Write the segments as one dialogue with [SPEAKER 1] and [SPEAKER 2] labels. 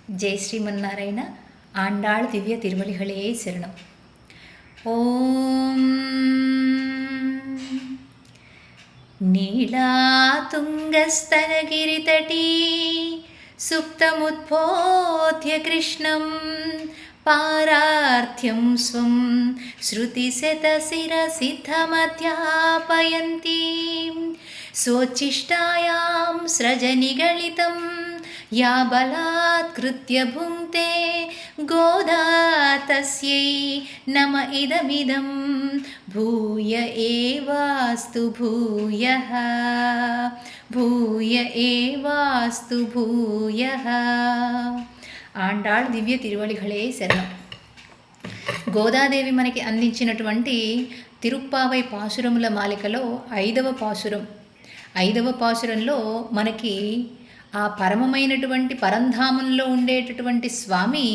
[SPEAKER 1] ஜெய் ஸ்ரீமன்னாராயண ஆண்டாள் திவ்ய திருவடிகளே சரணம். ஓம் नीलातुङ्गस्तनगिरितटी सुप्तमुद्बोध्य कृष्णं पारार्थ्यं स्वं श्रुतिशतशिरसिद्धमध्यापयन्तीं स्वोच्छिष्टायां स्रजनिगलितं या बलात्कृत्य भुङ्क्ते गोदा तस्यै नम इदमिदं भूय एवास्तु भूयः भूय एवास्तु भूयः. ఆండాళ్ దివ్య తిరువళిగళే శరణం. గోదాదేవి మనకి అందించినటువంటి తిరుప్పావై పాసురముల మాలికలో ఐదవ పాసురంలో మనకి ఆ పరమమైనటువంటి పరంధామంలో ఉండేటటువంటి స్వామి,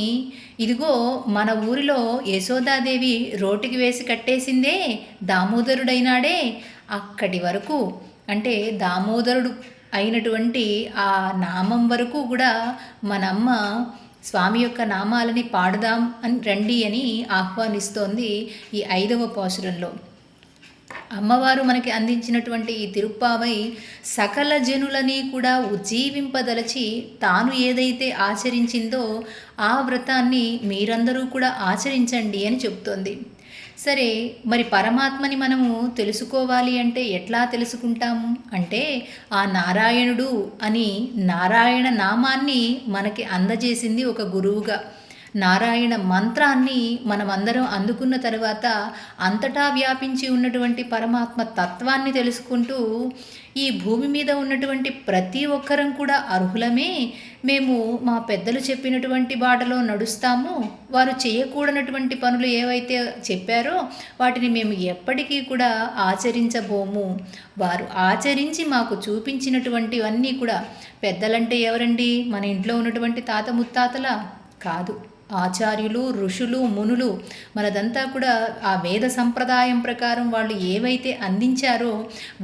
[SPEAKER 1] ఇదిగో మన ఊరిలో యశోదాదేవి రోటికి వేసి కట్టేసిందే, దామోదరుడైనాడే, అక్కడి వరకు అంటే దామోదరుడు అయినటువంటి ఆ నామం వరకు కూడా మనమ్మ స్వామి యొక్క నామాలని పాడుదాం అని రండి అని ఆహ్వానిస్తోంది ఈ 5వ పాసురంలో. అమ్మవారు మనకి అందించినటువంటి ఈ తిరుప్పావై సకల జనులని కూడా ఉజ్జీవింపదలచి తాను ఏదైతే ఆచరించిందో ఆ వ్రతాన్ని మీరందరూ కూడా ఆచరించండి అని చెప్తోంది. సరే, మరి పరమాత్మని మనము తెలుసుకోవాలి అంటే ఎట్లా తెలుసుకుంటాము అంటే, ఆ నారాయణుడు అని నారాయణ నామాన్ని మనకి అందజేసింది ఒక గురువుగా. నారాయణ మంత్రాన్ని మనమందరం అందుకున్న తర్వాత అంతటా వ్యాపించి ఉన్నటువంటి పరమాత్మ తత్వాన్ని తెలుసుకుంటూ ఈ భూమి మీద ఉన్నటువంటి ప్రతి ఒక్కరం కూడా అర్హులమే, మేము మా పెద్దలు చెప్పినటువంటి బాటలో నడుస్తాము, వారు చేయకూడనటువంటి పనులు ఏవైతే చెప్పారో వాటిని మేము ఎప్పటికీ కూడా ఆచరించబోము. వారు ఆచరించి మాకు చూపించినటువంటివన్నీ కూడా, పెద్దలంటే ఎవరండి? మన ఇంట్లో ఉన్నటువంటి తాత ముత్తాతల కాదు, ఆచార్యులు, ఋషులు, మునులు. మనదంతా కూడా ఆ వేద సంప్రదాయం ప్రకారం వాళ్ళు ఏవైతే అందించారో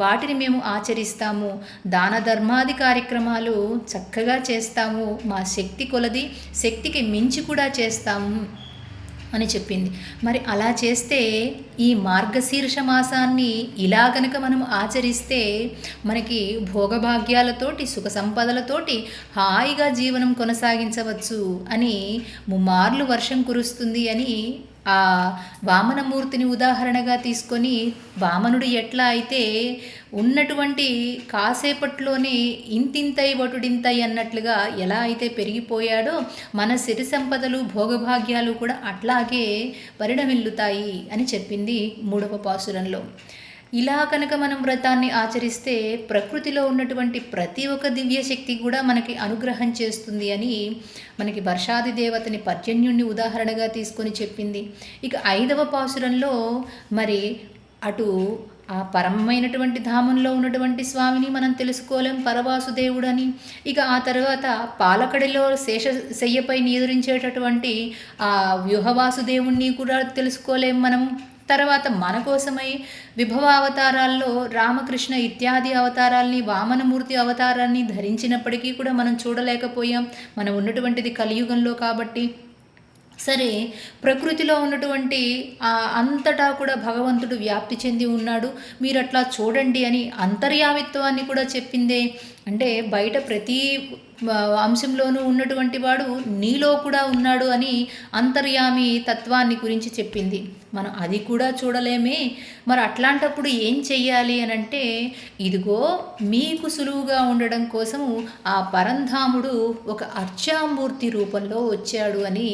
[SPEAKER 1] వాటిని మేము ఆచరిస్తాము, దాన ధర్మాది కార్యక్రమాలు చక్కగా చేస్తాము, మా శక్తి కొలది శక్తికి మించి కూడా చేస్తాము అని చెప్పింది. మరి అలా చేస్తే ఈ మార్గశీర్ష మాసాన్ని ఇలా గనక మనం ఆచరిస్తే మనకి భోగభాగ్యాలతోటి సుఖ సంపదలతోటి హాయిగా జీవనం కొనసాగించవచ్చు అని, ముమ్మార్లు వర్షం కురుస్తుంది అని ఆ వామనమూర్తిని ఉదాహరణగా తీసుకొని, వామనుడు ఎట్లా అయితే ఉన్నటువంటి కాసేపట్లోనే ఇంతింతై వటుడింతై అన్నట్లుగా ఎలా అయితే పెరిగిపోయాడో, మన సిరి సంపదలు భోగభాగ్యాలు కూడా అట్లాగే పరిణమిల్లుతాయి అని చెప్పింది 3వ పాసురంలో. ఇలా కనుక మనం వ్రతాన్ని ఆచరిస్తే ప్రకృతిలో ఉన్నటువంటి ప్రతి ఒక్క దివ్య శక్తి కూడా మనకి అనుగ్రహం చేస్తుంది అని మనకి వర్షాది దేవతని పర్జన్యుణ్ణి ఉదాహరణగా తీసుకొని చెప్పింది. ఇక 5వ పాసురంలో మరి అటు ఆ పరమైనటువంటి ధామంలో ఉన్నటువంటి స్వామిని మనం తెలుసుకోలేం, పరవాసుదేవుడని. ఇక ఆ తర్వాత పాలకడిలో శయ్యపై నిద్రించేటటువంటి ఆ వ్యూహవాసుదేవుణ్ణి కూడా తెలుసుకోలేం మనం. తర్వాత మన కోసమై విభవావతారాల్లో రామకృష్ణ ఇత్యాది అవతారాల్ని, వామనమూర్తి అవతారాన్ని ధరించినప్పటికీ కూడా మనం చూడలేకపోయాం, మనం ఉన్నటువంటిది కలియుగంలో కాబట్టి. సరే, ప్రకృతిలో ఉన్నటువంటి అంతటా కూడా భగవంతుడు వ్యాప్తి చెంది ఉన్నాడు, మీరు అట్లా చూడండి అని అంతర్యామిత్వాన్ని కూడా చెప్పిందే. అంటే బయట ప్రతి అంశంలోనూ ఉన్నటువంటి వాడు నీలో కూడా ఉన్నాడు అని అంతర్యామి తత్వాన్ని గురించి చెప్పింది. మనం అది కూడా చూడలేమే, మరి అట్లాంటప్పుడు ఏం చెయ్యాలి అని అంటే, ఇదిగో మీకు సులువుగా ఉండడం కోసము ఆ పరంధాముడు ఒక అర్చామూర్తి రూపంలో వచ్చాడు అని,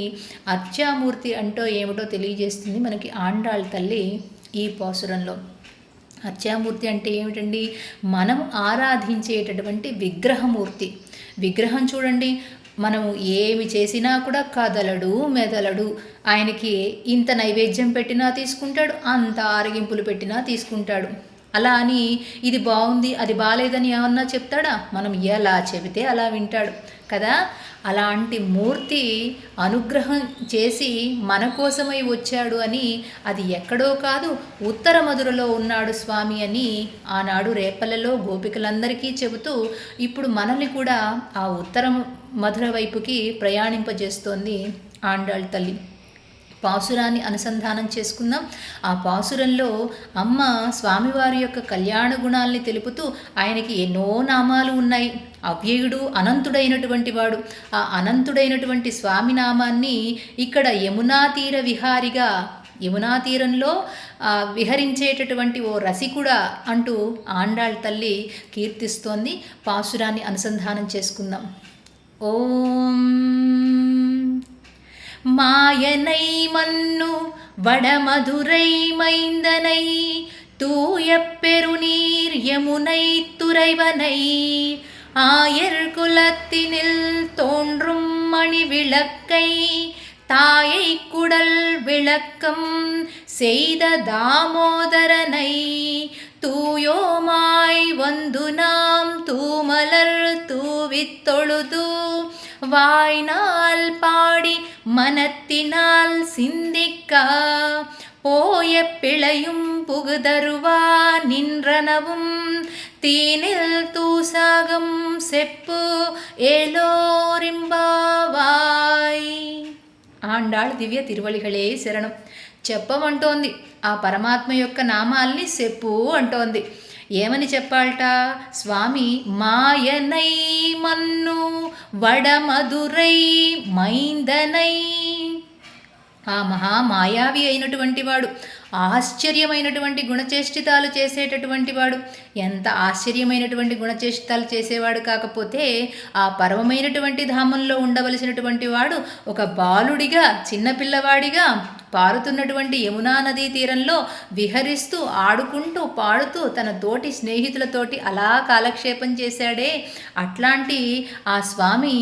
[SPEAKER 1] అర్చామూర్తి అంటో ఏమిటో తెలియజేస్తుంది మనకి ఆండాళ్ తల్లి ఈ పాసురంలో. అర్చామూర్తి అంటే ఏమిటండి? మనం ఆరాధించేటటువంటి విగ్రహమూర్తి. విగ్రహం చూడండి, మనము ఏమి చేసినా కూడా కదలడు, మెదలడు. ఆయనకి ఇంత నైవేద్యం పెట్టినా తీసుకుంటాడు, అంత ఆరగింపులు పెట్టినా తీసుకుంటాడు. అలా అని ఇది బాగుంది అది బాగాలేదని ఏమన్నా చెప్తాడా? మనం ఎలా చెబితే అలా వింటాడు కదా. అలాంటి మూర్తి అనుగ్రహం చేసి మన కోసమై వచ్చాడు అని, అది ఎక్కడో కాదు ఉత్తర మధురలో ఉన్నాడు స్వామి అని ఆనాడు రేపల్లలో గోపికలందరికీ చెబుతూ ఇప్పుడు మనల్ని కూడా ఆ ఉత్తర మధుర వైపుకి ప్రయాణింపజేస్తోంది ఆండాళ్ తల్లి. పాసురాన్ని అనుసంధానం చేసుకుందాం. ఆ పాసురంలో అమ్మ స్వామివారి యొక్క కళ్యాణ గుణాల్ని తెలుపుతూ, ఆయనకి ఎన్నో నామాలు ఉన్నాయి. అవ్యయుడు, అనంతుడైనటువంటి వాడు. ఆ అనంతుడైనటువంటి స్వామి నామాన్ని ఇక్కడ యమునా తీర విహారిగా, యమునా తీరంలో విహరించేటటువంటి ఓ రసికుడా అంటూ ఆండాళ్ తల్లి కీర్తిస్తోంది. పాసురాన్ని అనుసంధానం చేసుకుందాం. ఓం மாயனை மன்னு வடமதுரை மைந்தனை தூய பெருநீர் யமுனை துறைவனை ஆயர் குலத்தினில் தோன்றும் மணி விளக்கை தாயை குடல் விளக்கம் செய்த தாமோதரனை தூயோமாய் வந்து நாம் தூமலர் தூவித்தொழுது வாய்நாள் பாடி மனத்தினால் சிந்திக்க போய பிழையும் புகுதருவா நின்றனவும் தீனில் தூசாகம் செப்பு ఏలోరింబావాయ్. ఆండాళ్ దివ్య తిరువళిகளే శరణం చెప్పమంటోంది. ఆ పరమాత్మ యొక్క నామాల్ని చెప్పు అంటోంది. ఏమని చెప్పాలట? స్వామి మాయనై మన్ను వడమదురై మైందనై, ఆ మహామాయావి అయినటువంటి వాడు, ఆశ్చర్యమైనటువంటి గుణచేష్టితాలు చేసేటటువంటి వాడు. ఎంత ఆశ్చర్యమైనటువంటి గుణచేష్టితాలు చేసేవాడు కాకపోతే ఆ పరమమైనటువంటి ధామంలో ఉండవలసినటువంటి వాడు ఒక బాలుడిగా, చిన్నపిల్లవాడిగా పారుతున్నటువంటి యమునా నదీ తీరంలో విహరిస్తూ, ఆడుకుంటూ, పాడుతూ తన తోటి స్నేహితులతోటి అలా కాలక్షేపం చేశాడే. అట్లాంటి ఆ స్వామి,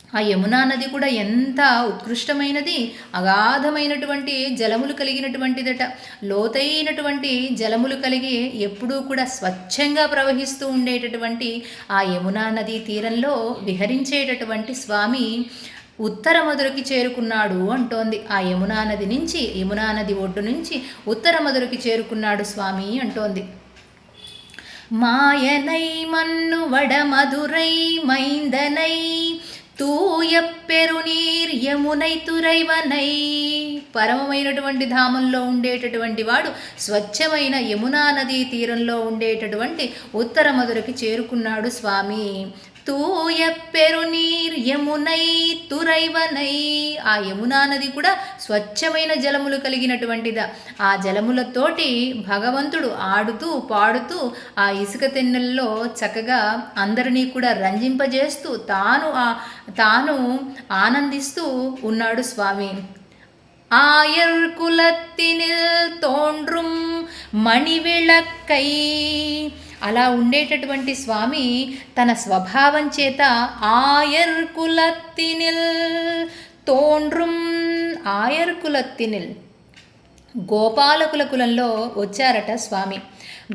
[SPEAKER 1] ఆ యమునా నది కూడా ఎంత ఉత్కృష్టమైనది, అగాధమైనటువంటి జలములు కలిగినటువంటిదట. లోతైనటువంటి జలములు కలిగి ఎప్పుడూ కూడా స్వచ్ఛంగా ప్రవహిస్తూ ఉండేటటువంటి ఆ యమునా నదీ తీరంలో విహరించేటటువంటి స్వామి ఉత్తర మధురకి చేరుకున్నాడు అంటోంది. ఆ యమునా నది నుంచి, యమునా నది ఒడ్డు నుంచి ఉత్తర మధురకి చేరుకున్నాడు స్వామి అంటోంది. మాయనై మన్ను వడమదురై మైందనై తూయ పెరునీర్ యమునై తురైవనై, పరమమైనటువంటి ధామంలో ఉండేటటువంటి వాడు స్వచ్ఛమైన యమునా నదీ తీరంలో ఉండేటటువంటి ఉత్తర మధురకి చేరుకున్నాడు స్వామి. తూయ పెరునీర్ యమునై తురైవనై, ఆ యమునా నది కూడా స్వచ్ఛమైన జలములు కలిగినటువంటిదా. ఆ జలములతోటి భగవంతుడు ఆడుతూ పాడుతూ ఆ ఇసుక తెన్నెల్లో చక్కగా అందరినీ కూడా రంజింపజేస్తూ తాను ఆనందిస్తూ ఉన్నాడు స్వామి. ఆయర్ కులత్తినిల్ తోండ్రుం మణివిళక్కై, అలా ఉండేటటువంటి స్వామి తన స్వభావం చేత ఆయర్ కులత్తినిల్ తోండ్రుం, ఆయర్ కులత్తినిల్ గోపాలకుల కులంలో వచ్చారట స్వామి.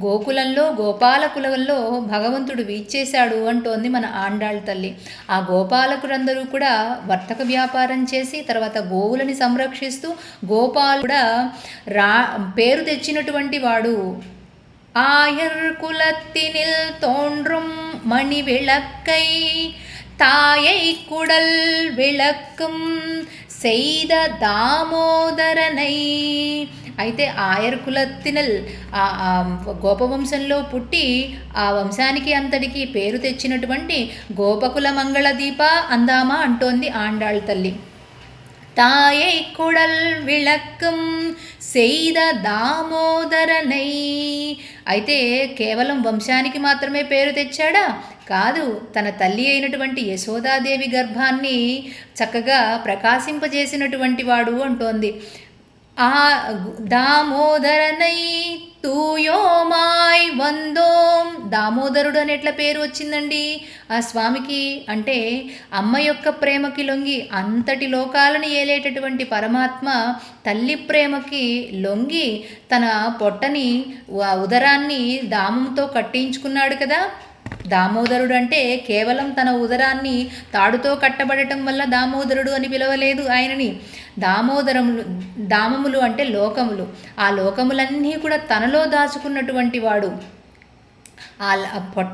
[SPEAKER 1] గోకులంలో, గోపాలకులంలో భగవంతుడు వీచేశాడు అంటోంది మన ఆండాళ్ తల్లి. ఆ గోపాలకులందరూ కూడా వర్తక వ్యాపారం చేసి తర్వాత గోవులని సంరక్షిస్తూ గోపాలు కూడా పేరు తెచ్చినటువంటి వాడు. ఆయర్ కులత్తినిల్ తోండ్రుం మణి విళక్కై தாயை குடல் விளக்கும் செய்த దామోదరనై. అయితే ఆయర్ కులత్తినల్ గోపవంశంలో పుట్టి ఆ వంశానికి అంతటికి పేరు తెచ్చినటువంటి గోపకుల మంగళ దీప అందామా అంటోంది ఆండాళ్ తల్లి. தாயை குடல் విళక్కం செய்த దామోదరనై. అయితే కేవలం వంశానికి మాత్రమే పేరు తెచ్చాడా? కాదు, తన తల్లి అయినటువంటి యశోదాదేవి గర్భాన్ని చక్కగా ప్రకాశింపజేసినటువంటి వాడు అంటోంది. ఆ దామోదరనై తూయోమాయ్ వందోం. దామోదరుడు అని ఎట్లా పేరు వచ్చిందండి ఆ స్వామికి అంటే, అమ్మ యొక్క ప్రేమకి లొంగి అంతటి లోకాలను ఏలేటటువంటి పరమాత్మ తల్లి ప్రేమకి లొంగి తన పొట్టని, ఉదరాన్ని దామంతో కట్టించుకున్నాడు కదా. దామోదరుడు అంటే కేవలం తన ఉదరాన్ని తాడుతో కట్టబడటం వల్ల దామోదరుడు అని పిలవలేదు ఆయనని. దామములు అంటే లోకములు. ఆ లోకములన్నీ కూడా తనలో దాచుకున్నటువంటి వాడు,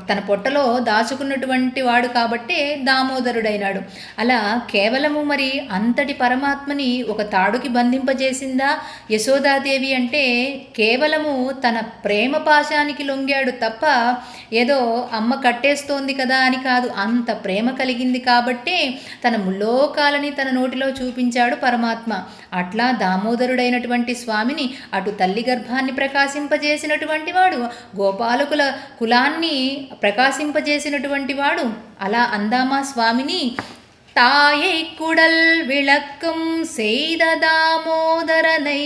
[SPEAKER 1] తన పొట్టలో దాచుకున్నటువంటి వాడు కాబట్టే దామోదరుడైనాడు. అలా కేవలము మరి అంతటి పరమాత్మని ఒక తాడుకి బంధింపజేసిందా యశోదాదేవి అంటే కేవలము తన ప్రేమ పాశానికి లొంగాడు తప్ప ఏదో అమ్మ కట్టేస్తోంది కదా అని కాదు. అంత ప్రేమ కలిగింది కాబట్టే తన ముల్లోకాలని తన నోటిలో చూపించాడు పరమాత్మ. అట్లా దామోదరుడైనటువంటి స్వామిని అటు తల్లి గర్భాన్ని ప్రకాశింపజేసినటువంటి వాడు, గోపాలకుల కులాన్ని ప్రకాశింపజేసినటువంటి వాడు. అలా అందామా స్వామిని. తాయై కుడల్ విళక్కం సేద దామోదరనై,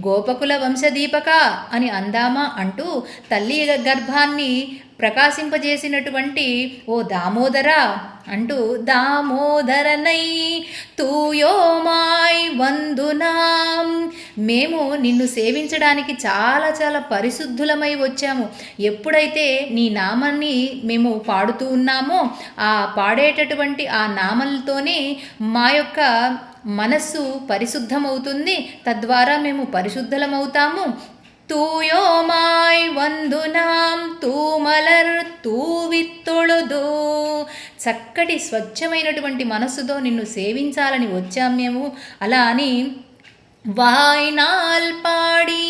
[SPEAKER 1] గోపకుల వంశదీపక అని అందామా అంటూ తల్లి గర్భాన్ని ప్రకాశింపజేసినటువంటి ఓ దామోదర అంటూ దామోదరనై తూయోమాయ్ వందునాం, మేము నిన్ను సేవించడానికి చాలా చాలా పరిశుద్ధులమై వచ్చాము. ఎప్పుడైతే నీ నామాన్ని మేము పాడుతూ ఉన్నామో ఆ పాడేటటువంటి ఆ నామంతోనే మా యొక్క మనస్సు పరిశుద్ధమవుతుంది, తద్వారా మేము పరిశుద్ధులమవుతాము. తూయోమాయ్ వందునాం తూమలర్ తూవిత్తొళుదు, చక్కటి స్వచ్ఛమైనటువంటి మనస్సుతో నిన్ను సేవించాలని వచ్చాం మేము. అలా అని వాయ్నాల్ పాడి,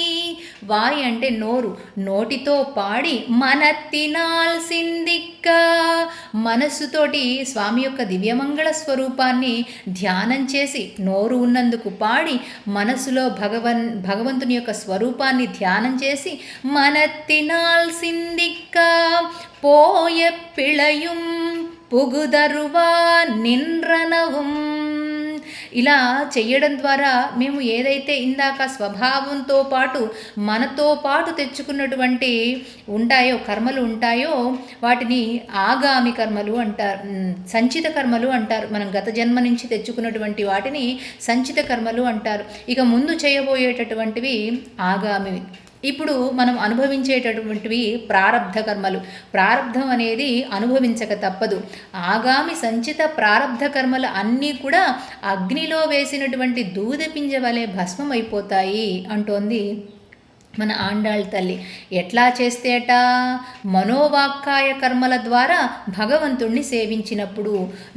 [SPEAKER 1] వాయ్ అంటే నోరు, నోటితో పాడి మనత్తినాల్ సిందిక్క, మనస్సుతోటి స్వామి యొక్క దివ్యమంగళ స్వరూపాన్ని ధ్యానం చేసి నోరు ఉన్నందుకు పాడి మనస్సులో భగవంతుని యొక్క స్వరూపాన్ని ధ్యానం చేసి మనత్తినాల్ సిందిక్క పోయ పిళయుం పుగుదరువా నిన్రనవం, ఇలా చెయ్యడం ద్వారా మేము ఏదైతే ఇందాక స్వభావంతో పాటు మనతో పాటు తెచ్చుకున్నటువంటి కర్మలు ఉంటాయో వాటిని ఆగామి కర్మలు అంటారు, సంచిత కర్మలు అంటారు. మనం గత జన్మ నుంచి తెచ్చుకున్నటువంటి వాటిని సంచిత కర్మలు అంటారు. ఇక ముందు చేయబోయేటటువంటివి ఆగామివి. ఇప్పుడు మనం అనుభవించేటటువంటివి ప్రారబ్ధ కర్మలు. ప్రారబ్ధం అనేది అనుభవించక తప్పదు. ఆగామి సంచిత ప్రారబ్ధ కర్మలు అన్నీ కూడా అగ్నిలో వేసినటువంటి దూదపింజ వలె భస్మం అయిపోతాయి అంటోంది మన ఆండాళ్ తల్లి. ఎట్లా చేస్తేట? మనోవాక్కాయ కర్మల ద్వారా భగవంతుణ్ణి సేవించినప్పుడు,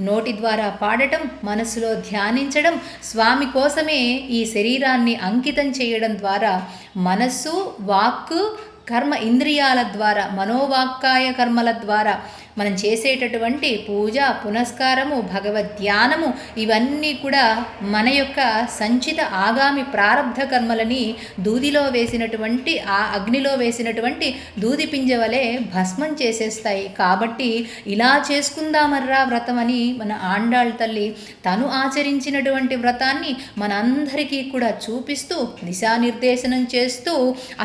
[SPEAKER 1] నోటి ద్వారా పాడటం, మనసులో ధ్యానించడం, స్వామి కోసమే ఈ శరీరాన్ని అంకితం చేయడం ద్వారా మనస్సు, వాక్కు, కర్మ ఇంద్రియాల ద్వారా, మనోవాక్కాయ కర్మల ద్వారా మనం చేసేటటువంటి పూజ, పునస్కారము, భగవద్ధ్యానము ఇవన్నీ కూడా మన యొక్క సంచిత ఆగామి ప్రారబ్ధ కర్మలని దూదిలో వేసినటువంటి ఆ అగ్నిలో వేసినటువంటి దూది పింజ వలె భస్మం చేసేస్తాయి. కాబట్టి ఇలా చేసుకుందామర్రా వ్రతం అని మన ఆండాళ్ తల్లి తను ఆచరించినటువంటి వ్రతాన్ని మనందరికీ కూడా చూపిస్తూ దిశానిర్దేశనం చేస్తూ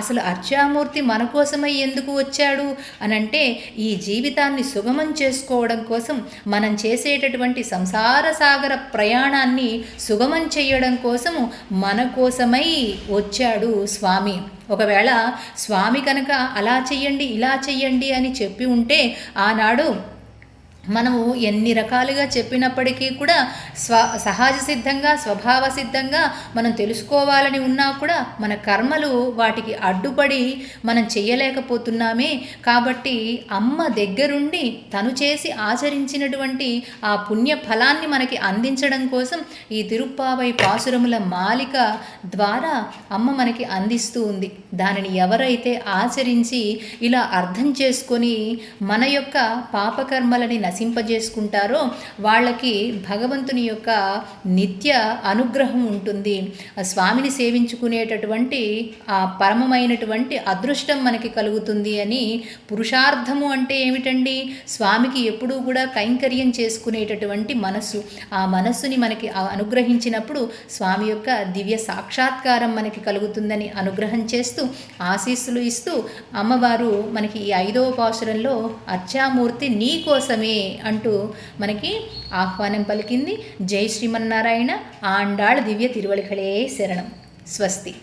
[SPEAKER 1] అసలు అర్చామూర్తి మన కోసమై ఎందుకు వచ్చాడు అనంటే ఈ జీవితాన్ని సుగమం చేసుకోవడం కోసం, మనం చేసేటటువంటి సంసార సాగర ప్రయాణాన్ని సుగమం చేయడం కోసము మన కోసమై వచ్చాడు స్వామి. ఒకవేళ స్వామి కనుక అలా చెయ్యండి ఇలా చెయ్యండి అని చెప్పి ఉంటే ఆనాడు మనము ఎన్ని రకాలుగా చెప్పినప్పటికీ కూడా సహజ సిద్ధంగా, స్వభావ సిద్ధంగా మనం తెలుసుకోవాలని ఉన్నా కూడా మన కర్మలు వాటికి అడ్డుపడి మనం చెయ్యలేకపోతున్నామే. కాబట్టి అమ్మ దగ్గరుండి తను చేసి ఆచరించినటువంటి ఆ పుణ్య ఫలాన్ని మనకి అందించడం కోసం ఈ తిరుప్పావై పాసురముల మాలిక ద్వారా అమ్మ మనకి అందిస్తూ ఉంది. దానిని ఎవరైతే ఆచరించి ఇలా అర్థం చేసుకొని మన యొక్క పాపకర్మలని నశింపజేసుకుంటారో వాళ్ళకి భగవంతుని యొక్క నిత్య అనుగ్రహం ఉంటుంది. స్వామిని సేవించుకునేటటువంటి ఆ పరమమైనటువంటి అదృష్టం మనకి కలుగుతుంది అని. పురుషార్థము అంటే ఏమిటండి? స్వామికి ఎప్పుడూ కూడా కైంకర్యం చేసుకునేటటువంటి మనస్సు. ఆ మనస్సుని మనకి అనుగ్రహించినప్పుడు స్వామి యొక్క దివ్య సాక్షాత్కారం మనకి కలుగుతుందని అనుగ్రహం చేస్తూ ఆశీస్సులు ఇస్తూ అమ్మవారు మనకి ఈ 5వ పాసురంలో అర్చామూర్తి నీ కోసమే అంటూ మనకి ఆహ్వానం పలికింది. జై శ్రీమన్నారాయణ. ఆండాళ్ దివ్య తిరువళికళే శరణం. స్వస్తి.